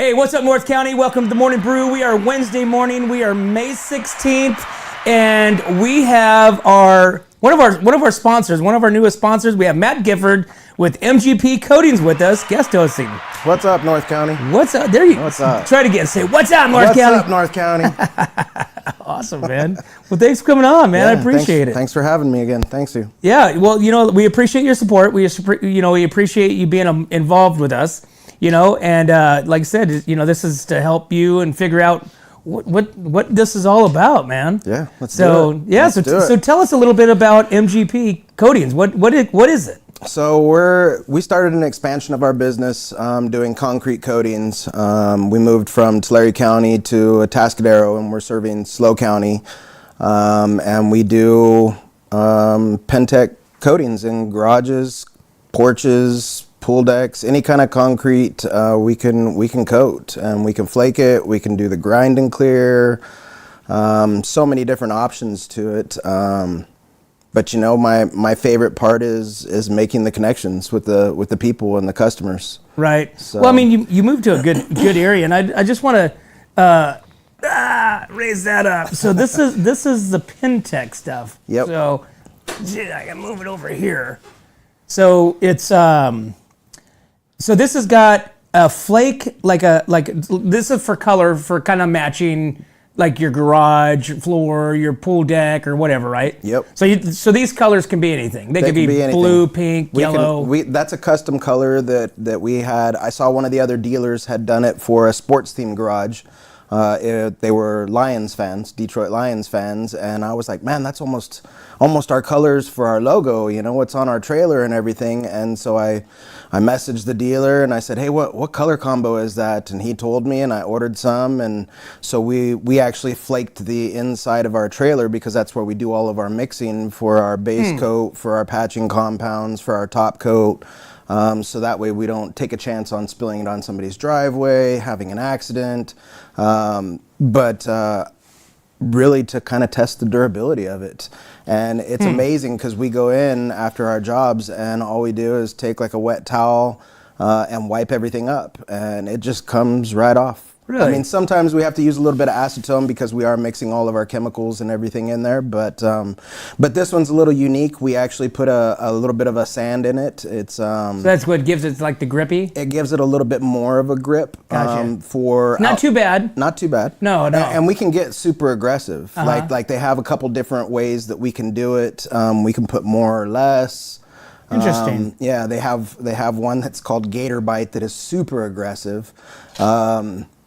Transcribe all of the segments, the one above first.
Hey, what's up, North County? Welcome to the Morning Brew. We are Wednesday morning. We are May 16th, and we have one of our sponsors, one of our newest sponsors. We have Matt Gifford with MGP Coatings with us, guest hosting. What's up, North County? What's up? There you What's up? Try it again. Say, what's up, North County? What's up, North County? Awesome, man. Well, thanks for coming on, man. I appreciate it. Thanks for having me again. Thanks you. Yeah, well, we appreciate your support. We appreciate you being involved with us. And like I said, this is to help you and figure out what this is all about, man. Yeah, let's do it. Yeah, so tell us a little bit about MGP Coatings. What is it? So we started an expansion of our business doing concrete coatings. We moved from Tulare County to Atascadero, and we're serving SLO County. And we do Pentec coatings in garages, porches, pool decks, any kind of concrete we can coat, and we can flake it. We can do the grind and clear. So many different options to it. But my favorite part is making the connections with the people and the customers. Right. So. Well, I mean, you moved to a good area, and I just want to raise that up. So this is the Pentec stuff. Yep. So I can move it over here. So it's so this has got a flake like this is for color for kind of matching. Like your garage floor, your pool deck, or whatever, right? Yep. So these colors can be anything. They can be blue, pink, yellow. That's a custom color that we had. I saw one of the other dealers had done it for a sports themed garage. They were Lions fans, Detroit Lions fans, and I was like, man, that's almost our colors for our logo. What's on our trailer and everything. And so I messaged the dealer and I said, hey, what color combo is that? And he told me, and I ordered some. And so we actually flaked the inside of our trailer, because that's where we do all of our mixing for our base coat, for our patching compounds, for our top coat. So that way we don't take a chance on spilling it on somebody's driveway, having an accident, but really to kind of test the durability of it. And it's amazing, because we go in after our jobs and all we do is take like a wet towel and wipe everything up, and it just comes right off. Really? I mean, sometimes we have to use a little bit of acetone because we are mixing all of our chemicals and everything in there. But this one's a little unique. We actually put a little bit of a sand in it. It's so that's what gives it like the grippy. It gives it a little bit more of a grip. Gotcha. Not too bad. Not too bad. No. And we can get super aggressive. Like they have a couple different ways that we can do it. We can put more or less. Interesting. Yeah, they have one that's called Gator Bite that is super aggressive.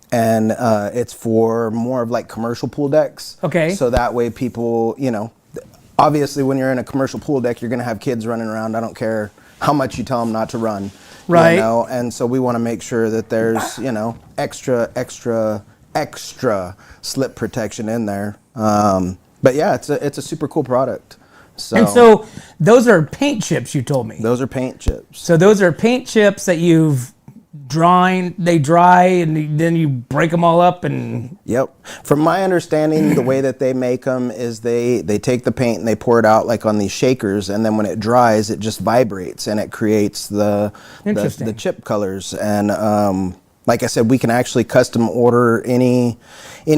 And it's for more of like commercial pool decks. Okay. So that way people, obviously when you're in a commercial pool deck, you're going to have kids running around. I don't care how much you tell them not to run. Right. And so we want to make sure that there's, extra slip protection in there. But yeah, it's a super cool product. And so those are paint chips, you told me. Those are paint chips. So those are paint chips that they dry and then you break them all up and... Yep. From my understanding, the way that they make them is they take the paint and they pour it out like on these shakers, and then when it dries, it just vibrates and it creates the chip colors. And like I said, we can actually custom order any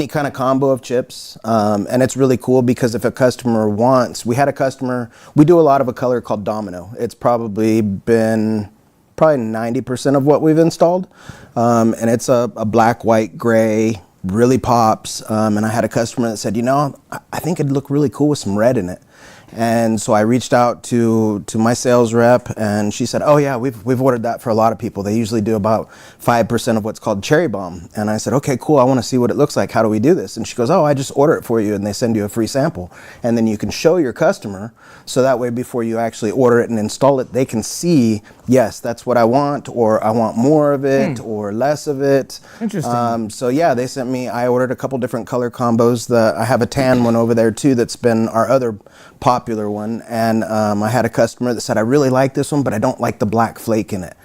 kind of combo of chips, and it's really cool because if a customer wants... We do a lot of a color called Domino. It's probably 90% of what we've installed, and it's a black, white, gray, really pops. And I had a customer that said, I think it'd look really cool with some red in it. And so I reached out to my sales rep, and she said, oh yeah, we've ordered that for a lot of people. They usually do about 5% of what's called cherry bomb. And I said, okay, cool, I want to see what it looks like. How do we do this? And she goes, oh, I just order it for you, and they send you a free sample. And then you can show your customer, so that way before you actually order it and install it, they can see, yes, that's what I want, or I want more of it, or less of it. Interesting. So yeah, I ordered a couple different color combos. I have a tan one over there too that's been our other popular one, and I had a customer that said, I really like this one, but I don't like the black flake in it.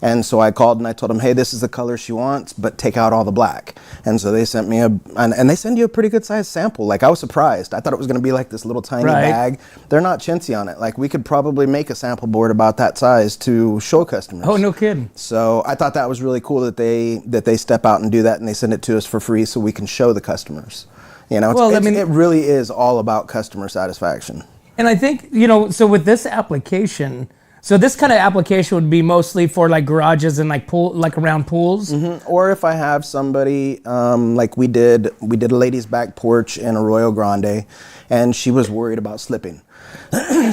And so I called and I told them, hey, this is the color she wants, but take out all the black. And so they sent me and they send you a pretty good sized sample. Like, I was surprised. I thought it was going to be like this little tiny bag. They're not chintzy on it. Like, we could probably make a sample board about that size to show customers. Oh, no kidding. So I thought that was really cool that they step out and do that, and they send it to us for free so we can show the customers. You know, it really is all about customer satisfaction. And I think, so with this application, so this kind of application would be mostly for like garages and like around pools. Mm-hmm. Or if I have somebody, like we did a lady's back porch in Arroyo Grande, and she was worried about slipping.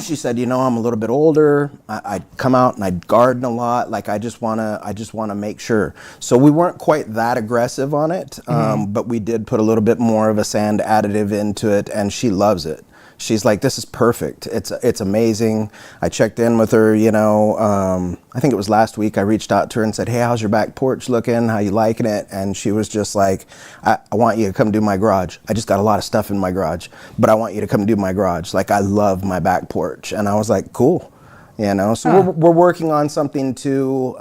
She said, I'm a little bit older. I come out and I garden a lot. Like, I just wanna make sure. So we weren't quite that aggressive on it, but we did put a little bit more of a sand additive into it, and she loves it. She's like, this is perfect. It's amazing. I checked in with her, I think it was last week. I reached out to her and said, hey, how's your back porch looking? How you liking it? And she was just like, I want you to come do my garage. I just got a lot of stuff in my garage, but I want you to come do my garage. Like, I love my back porch. And I was like, cool. So we're working on something to.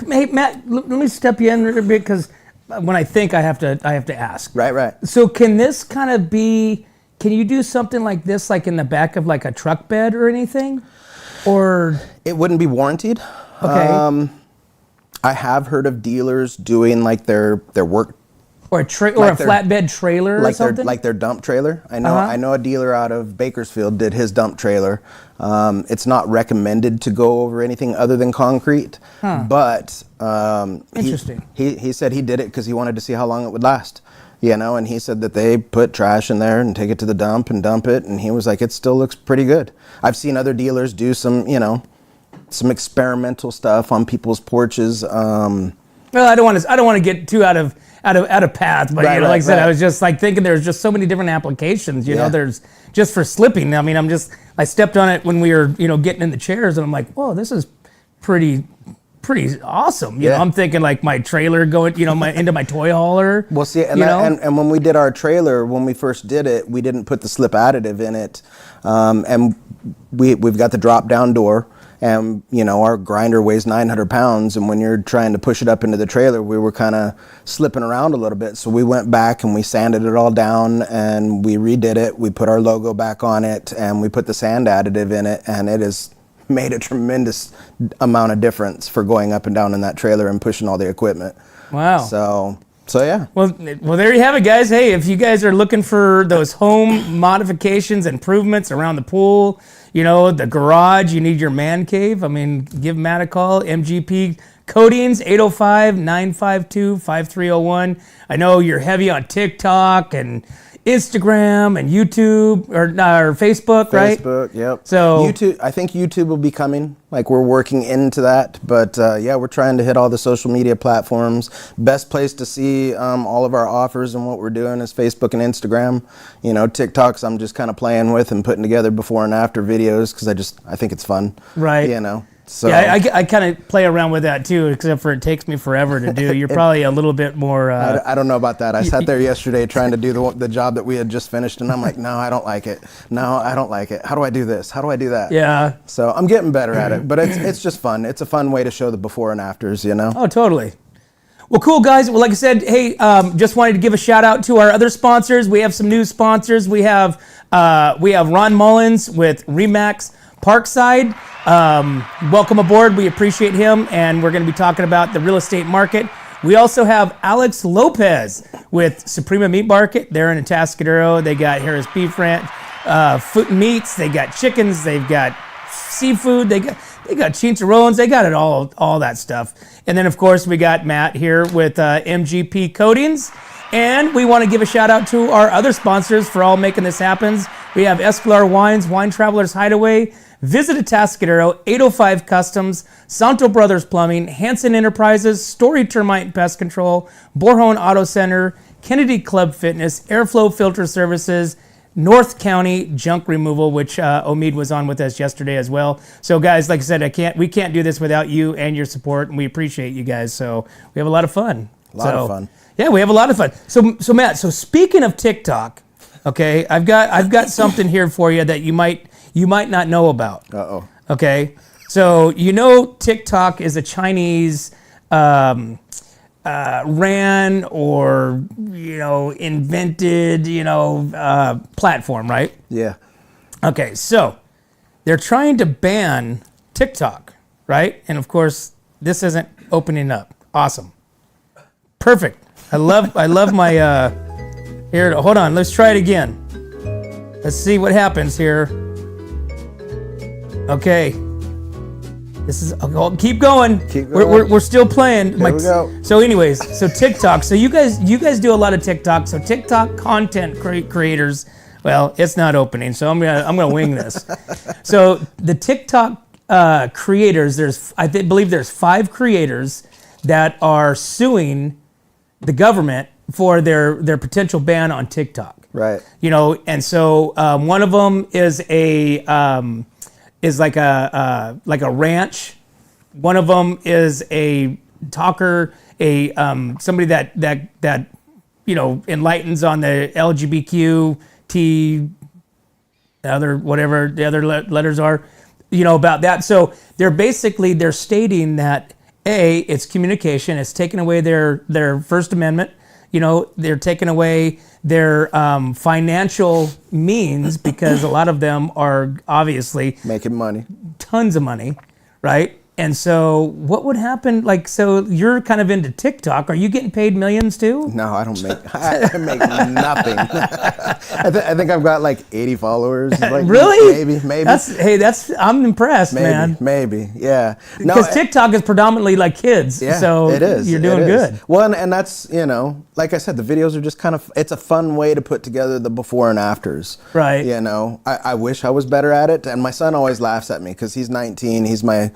Hey, Matt, let me step you in a little bit, because when I think I have to ask. Right. So can this kind of be? Can you do something like this, like in the back of like a truck bed or anything? Or it wouldn't be warranted. Okay. I have heard of dealers doing like their work, or a flatbed trailer, or something, like their dump trailer. I know a dealer out of Bakersfield did his dump trailer. It's not recommended to go over anything other than concrete, but interesting. He said he did it because he wanted to see how long it would last. And he said that they put trash in there and take it to the dump and dump it, and he was like, it still looks pretty good. I've seen other dealers do some experimental stuff on people's porches. Well, I don't want to get too out of path, but like I said, I was just like thinking there's just so many different applications. There's just for slipping. I mean, I stepped on it when we were getting in the chairs, and I'm like, whoa, this is pretty awesome. I'm thinking like my trailer going, into my toy hauler. Well, see, and when we did our trailer, when we first did it, we didn't put the slip additive in it, and we've got the drop down door, and our grinder weighs 900 pounds, and when you're trying to push it up into the trailer, we were kind of slipping around a little bit. So we went back and we sanded it all down, and we redid it. We put our logo back on it, and we put the sand additive in it, and it is made a tremendous amount of difference for going up and down in that trailer and pushing all the equipment. Wow. So yeah. Well, there you have it, guys. Hey, if you guys are looking for those home modifications, improvements around the pool, the garage, you need your man cave, I mean, give Matt a call. MGP Coatings, 805-952-5301. I know you're heavy on TikTok and Instagram and YouTube or Facebook, right? Facebook, yep. So YouTube, I think YouTube will be coming. Like, we're working into that, but we're trying to hit all the social media platforms. Best place to see all of our offers and what we're doing is Facebook and Instagram. TikToks I'm just kind of playing with and putting together before and after videos because I think it's fun. Right. So yeah, I kind of play around with that too, except for it takes me forever to do. You're probably a little bit more. I don't know about that. I sat there yesterday trying to do the job that we had just finished, and I'm like, no, I don't like it. No, I don't like it. How do I do this? How do I do that? Yeah. So I'm getting better at it, but it's just fun. It's a fun way to show the before and afters, Oh, totally. Well, cool, guys. Well, like I said, hey, just wanted to give a shout out to our other sponsors. We have some new sponsors. We have Ron Mullins with Remax Parkside. Welcome aboard. We appreciate him, and we're going to be talking about the real estate market. We also have Alex Lopez with Suprema Meat Market. They're in Atascadero. They got Harris Beef Ranch, foot and meats. They got chickens. They've got seafood. They got chinchorrones. They got it all that stuff. And then, of course, we got Matt here with MGP Coatings. And we want to give a shout out to our other sponsors for all making this happen. We have Escalar Wines, Wine Travelers Hideaway, Visit Atascadero, 805 Customs, Santo Brothers Plumbing, Hanson Enterprises, Story Termite and Pest Control, Borhone Auto Center, Kennedy Club Fitness, Airflow Filter Services, North County Junk Removal, which Omid was on with us yesterday as well. So guys, like I said, we can't do this without you and your support, and we appreciate you guys. So we have a lot of fun. A lot of fun. Yeah, we have a lot of fun. So Matt, speaking of TikTok, okay, I've got something here for you that you might not know about. Uh-oh. Okay. So TikTok is a Chinese ran or invented platform, right? Yeah. Okay, so they're trying to ban TikTok, right? And of course, this isn't opening up. Awesome, perfect. I love my here. Hold on, let's try it again. Let's see what happens here. Okay, this is. Oh, keep going. Keep going. We're still playing. Here we go. So, anyways, so TikTok. So you guys do a lot of TikTok. So TikTok content creators. Well, it's not opening, so I'm gonna wing this. So the TikTok creators, I believe there's 5 creators that are suing the government for their potential ban on TikTok. Right. And so one of them is like a ranch. One of them is a talker, somebody that enlightens on the LGBTQ. Whatever the other letters are, about that. So they're stating that it's communication. It's taking away their First Amendment. They're taking away their financial means because a lot of them are obviously making money, tons of money, right? And so what would happen? So you're kind of into TikTok. Are you getting paid millions too? No, I don't make. I make nothing. I think I've got like 80 followers. Like, really? Maybe. I'm impressed, man. Maybe, yeah. No, because TikTok is predominantly like kids. Yeah, so it is. You're doing good. Well, and that's like I said, the videos are just kind of. It's a fun way to put together the before and afters. Right. I wish I was better at it, and my son always laughs at me because he's 19. He's my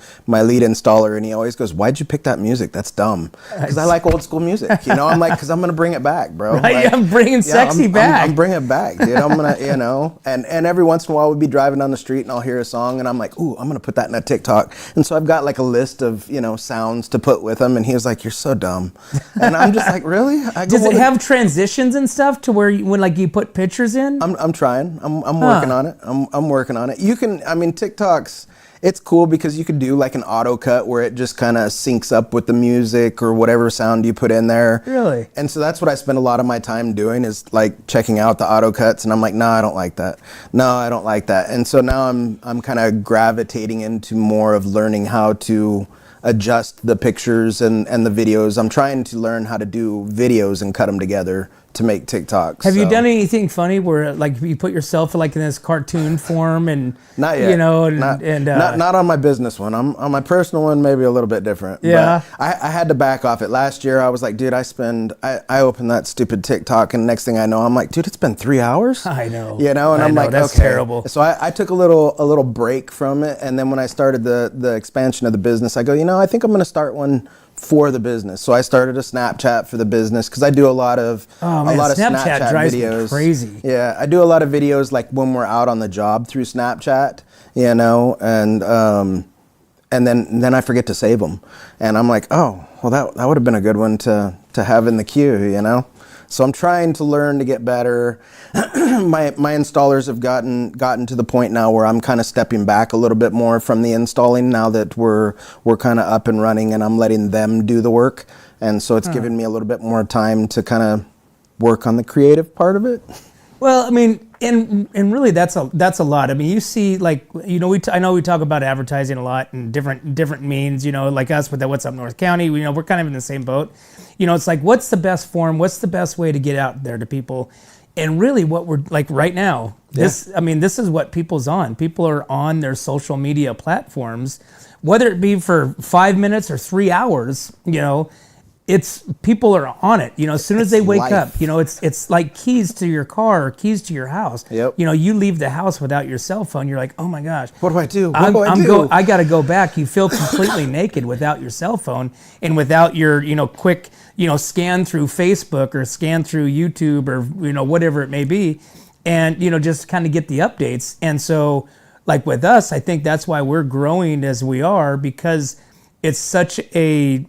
lead installer, and he always goes, "Why'd you pick that music? That's dumb." Because I like old school music. I'm like, because I'm gonna bring it back, bro. Right, like, I'm bringing sexy back. I'm bringing it back, dude. I'm gonna, and every once in a while we'd be driving down the street and I'll hear a song and I'm like, ooh, I'm gonna put that in a TikTok. And so I've got like a list of sounds to put with them, and he was like, "You're so dumb," and I'm just like, really? Does it have transitions and stuff to where when you put pictures in? I'm trying. I'm working on it. I'm working on it. You can. I mean, TikToks. It's cool because you could do like an auto cut where it just kind of syncs up with the music or whatever sound you put in there. Really? And so that's what I spend a lot of my time doing is like checking out the auto cuts, and I'm like, no, I don't like that. No, I don't like that. And so now I'm kind of gravitating into more of learning how to adjust the pictures and the videos. I'm trying to learn how to do videos and cut them together to make TikToks. Have you done anything funny where you put yourself in this cartoon form and not yet? Not on my business one. On my personal one, maybe a little bit different. Yeah. But I had to back off it. Last year, I was like, dude, I opened that stupid TikTok, and next thing I know, I'm like, dude, it's been 3 hours. I know. And I'm like, that's okay. Terrible. So I took a little break from it, and then when I started the expansion of the business, I go, I think I'm going to start one for the business. So I started a Snapchat for the business because I do a lot of Snapchat drives videos. Me crazy. Yeah, I do a lot of videos like when we're out on the job through Snapchat, and then I forget to save them, and I'm like, oh, well that would have been a good one to have in the queue, So I'm trying to learn to get better. My installers have gotten to the point now where I'm kind of stepping back a little bit more from the installing now that we're kind of up and running, and I'm letting them do the work. And so it's giving me a little bit more time to kind of work on the creative part of it. Well, I mean, and really that's a lot. I mean, you see, I know we talk about advertising a lot and different means. Like us with the What's Up North County. We're kind of in the same boat. It's like, what's the best form? What's the best way to get out there to people? And really, what we're like right now, this is what people's on. People are on their social media platforms, whether it be for 5 minutes or 3 hours. It's people are on it. As soon as they wake up, it's like keys to your car or keys to your house. Yep. You leave the house without your cell phone. You're like, oh my gosh, what do I do? I got to go back. You feel completely naked without your cell phone and without your quick scan through Facebook or scan through YouTube or whatever it may be, and just kind of get the updates. And so, like with us, I think that's why we're growing as we are, because it's such a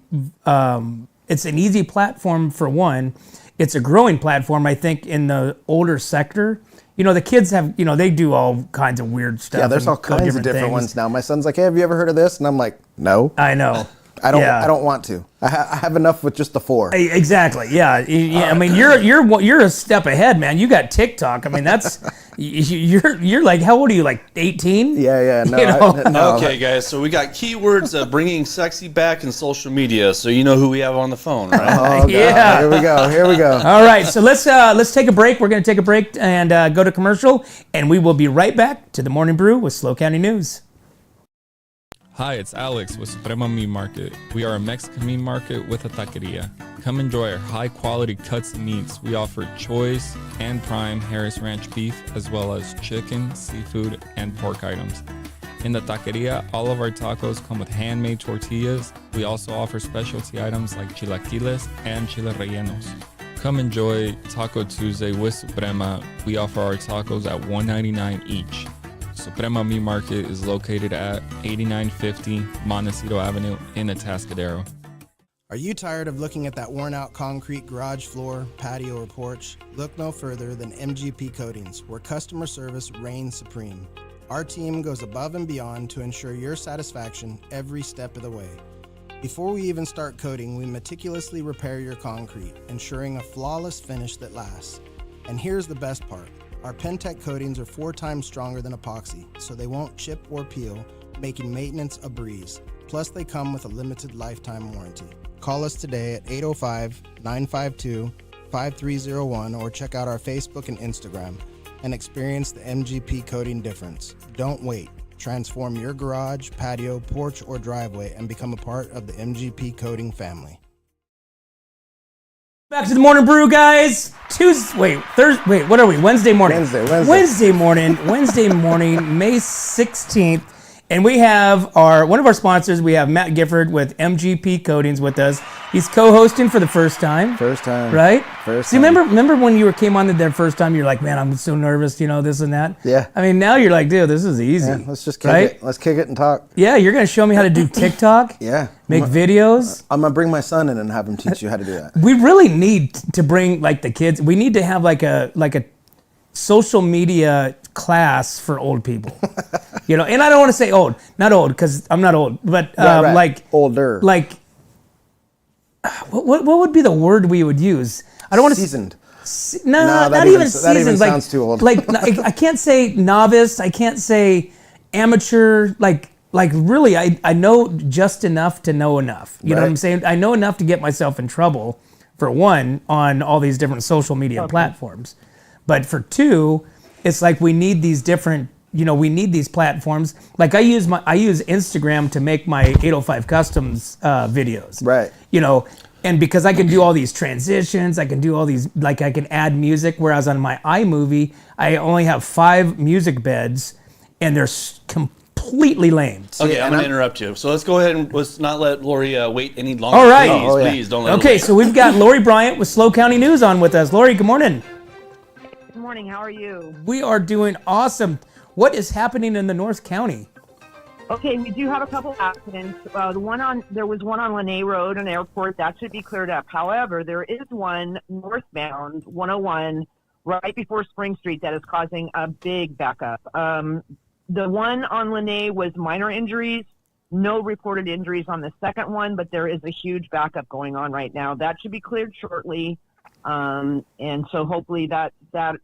it's an easy platform for one. It's a growing platform, I think, in the older sector. the kids have, they do all kinds of weird stuff. Yeah, there's all kinds of different ones now. My son's like, hey, have you ever heard of this? And I'm like, no. I know. I don't want to. I have enough with just the 4. Exactly. Yeah. I mean, you're a step ahead, man. You got TikTok. I mean, that's you're like, how old are you? Like 18? Yeah. No, Okay, guys. So we got keywords of bringing sexy back in social media. So you know who we have on the phone, right? Oh, God. Yeah. Here we go. All right. So let's take a break. We're going to take a break and go to commercial, and we will be right back to the Morning Brew with SLO County News. Hi, it's Alex with Suprema Meat Market. We are a Mexican meat market with a taqueria. Come enjoy our high-quality cuts and meats. We offer choice and prime Harris Ranch beef, as well as chicken, seafood, and pork items. In the taqueria, all of our tacos come with handmade tortillas. We also offer specialty items like chilaquiles and chile rellenos. Come enjoy Taco Tuesday with Suprema. We offer our tacos at $1.99 each. Suprema Meat Market is located at 8950 Montecito Avenue in Atascadero. Are you tired of looking at that worn-out concrete garage floor, patio, or porch? Look no further than MGP Coatings, where customer service reigns supreme. Our team goes above and beyond to ensure your satisfaction every step of the way. Before we even start coating, we meticulously repair your concrete, ensuring a flawless finish that lasts. And here's the best part. Our Pentec coatings are 4 times stronger than epoxy, so they won't chip or peel, making maintenance a breeze. Plus, they come with a limited lifetime warranty. Call us today at 805-952-5301 or check out our Facebook and Instagram and experience the MGP coating difference. Don't wait. Transform your garage, patio, porch, or driveway and become a part of the MGP coating family. Back to the Morning Brew, guys. Thursday. What are we? Wednesday morning. Wednesday morning, May 16th. And we have one of our sponsors. We have Matt Gifford with MGP Coatings with us. He's co-hosting for the first time. First time. Right? First time. time. Remember when you came on the first time, you're like, man, I'm so nervous, this and that? Yeah. I mean, now you're like, dude, this is easy. Yeah, let's just kick it. Let's kick it and talk. Yeah, you're going to show me how to do TikTok. Yeah. Make videos. I'm going to bring my son in and have him teach you how to do that. We really need to bring the kids. We need to have like a social media class for old people. And I don't want to say old, not old because I'm not old, but right. like older. Like what would be the word we would use? I don't want to seasoned. No, not even seasoned. That even sounds too old. I can't say novice. I can't say amateur. Like really, I know just enough to know enough. You know what I'm saying? I know enough to get myself in trouble, for one, on all these different social media platforms. But for two, it's like we need these different, we need these platforms. Like I use Instagram to make my 805 Customs videos. Right. And because I can do all these transitions, I can do all these, I can add music, whereas on my iMovie, I only have 5 music beds, and they're completely lame. Okay, I'm going to interrupt you. So let's go ahead and let's not let Lori wait any longer. All right. Please don't let her Okay, wait. so we've got Lori Bryant with SLO County News on with us. Lori, good morning. Good morning. How are you? We are doing awesome. What is happening in the North County? Okay, we do have a couple accidents. There was one on Lene Road, an airport that should be cleared up. However, there is one northbound 101 right before Spring Street that is causing a big backup. The one on Lene was minor injuries, no reported injuries on the second one, but there is a huge backup going on right now. That should be cleared shortly. And so hopefully that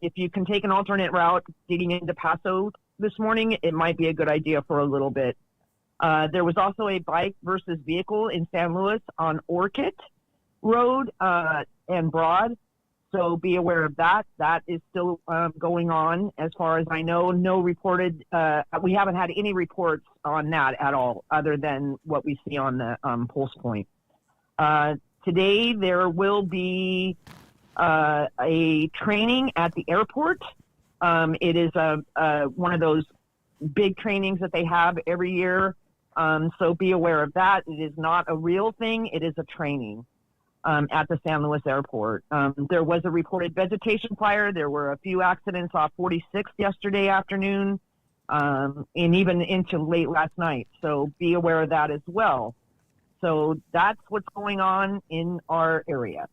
if you can take an alternate route getting into Paso this morning, it might be a good idea for a little bit. There was also a bike versus vehicle in San Luis on Orchid Road and Broad. So be aware of that. That is still going on. As far as I know, no reported, we haven't had any reports on that at all, other than what we see on the pulse point. Today, there will be a training at the airport. It is one of those big trainings that they have every year. So be aware of that. It is not a real thing. It is a training at the San Luis Airport. There was a reported vegetation fire. There were a few accidents off 46th yesterday afternoon, and even into late last night. So be aware of that as well. So that's what's going on in our area.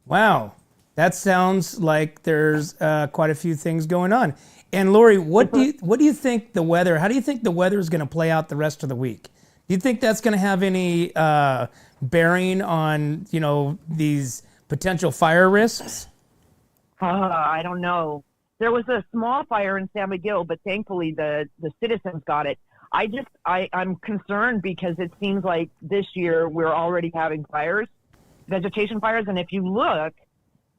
Wow. That sounds like there's quite a few things going on. And Lori, what do you think the weather? How do you think the weather is going to play out the rest of the week? Do you think that's going to have any bearing on these potential fire risks? I don't know. There was a small fire in San Miguel, but thankfully the citizens got it. I'm concerned because it seems like this year we're already having fires, vegetation fires, and if you look,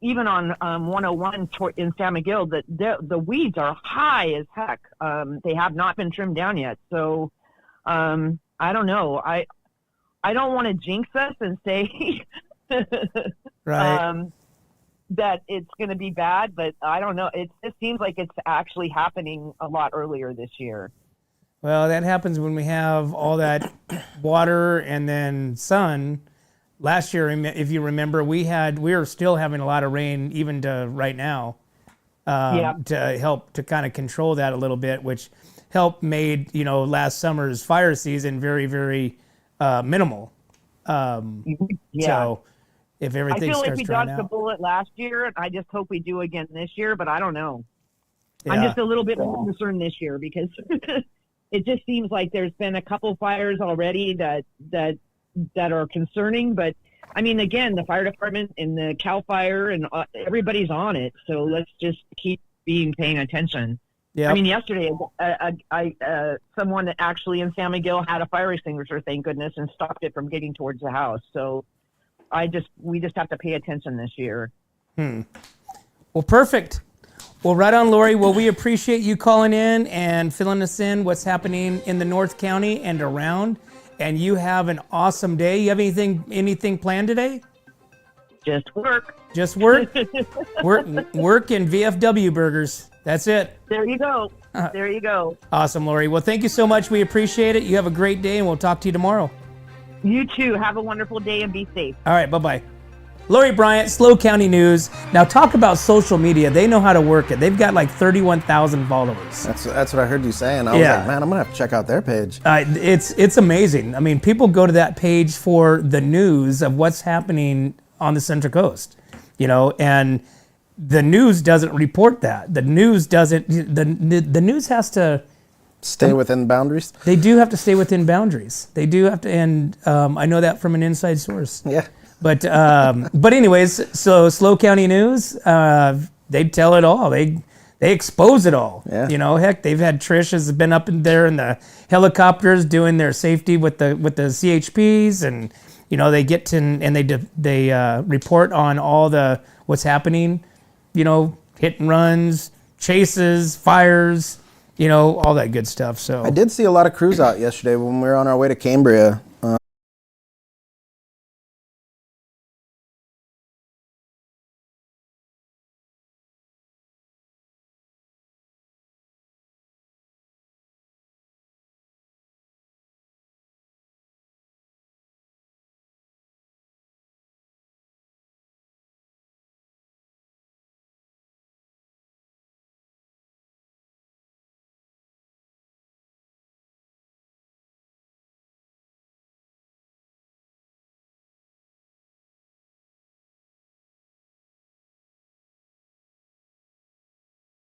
even on 101 in San Miguel, the weeds are high as heck. They have not been trimmed down yet, so I don't know. I don't want to jinx us and say right. That it's going to be bad, but I don't know. It seems like it's actually happening a lot earlier this year. Well, that happens when we have all that water and then sun. Last year, if you remember, we were still having a lot of rain even to right now to help to kind of control that a little bit, which helped made last summer's fire season very, very minimal. So if everything I feel like starts we drying dodged the out, bullet last year, and I just hope we do again this year, but I don't know. yeah. I'm just a little bit more concerned this year because it just seems like there's been a couple fires already that are concerning. But I mean, again, the fire department and the Cal Fire and everybody's on it. So let's just keep paying attention. Yeah. I mean, yesterday, someone that actually in San Miguel had a fire extinguisher, thank goodness, and stopped it from getting towards the house. So we just have to pay attention this year. Well, perfect. Well, right on, Lori. Well, we appreciate you calling in and filling us in what's happening in the North County and around. And you have an awesome day. You have anything planned today? Just work. Just work? work and VFW burgers. That's it. There you go. There you go. Awesome, Lori. Well, thank you so much. We appreciate it. You have a great day, and we'll talk to you tomorrow. You too. Have a wonderful day and be safe. All right, bye-bye. Lori Bryant, SLO County News. Now talk about social media. They know how to work it. They've got like 31,000 followers. That's what I heard you saying. I was like, man, I'm gonna have to check out their page. It's amazing. I mean, people go to that page for the news of what's happening on the Central Coast, and the news doesn't report that. The news doesn't. The news has to stay within boundaries. They do have to stay within boundaries. They do have to, and I know that from an inside source. Yeah. But anyways, so SLO County News, they tell it all. They expose it all. Yeah. Heck, they've had Trish has been up in there in the helicopters doing their safety with the CHPs, and they get to and they report on all the what's happening. Hit and runs, chases, fires. All that good stuff. So I did see a lot of crews out yesterday when we were on our way to Cambria.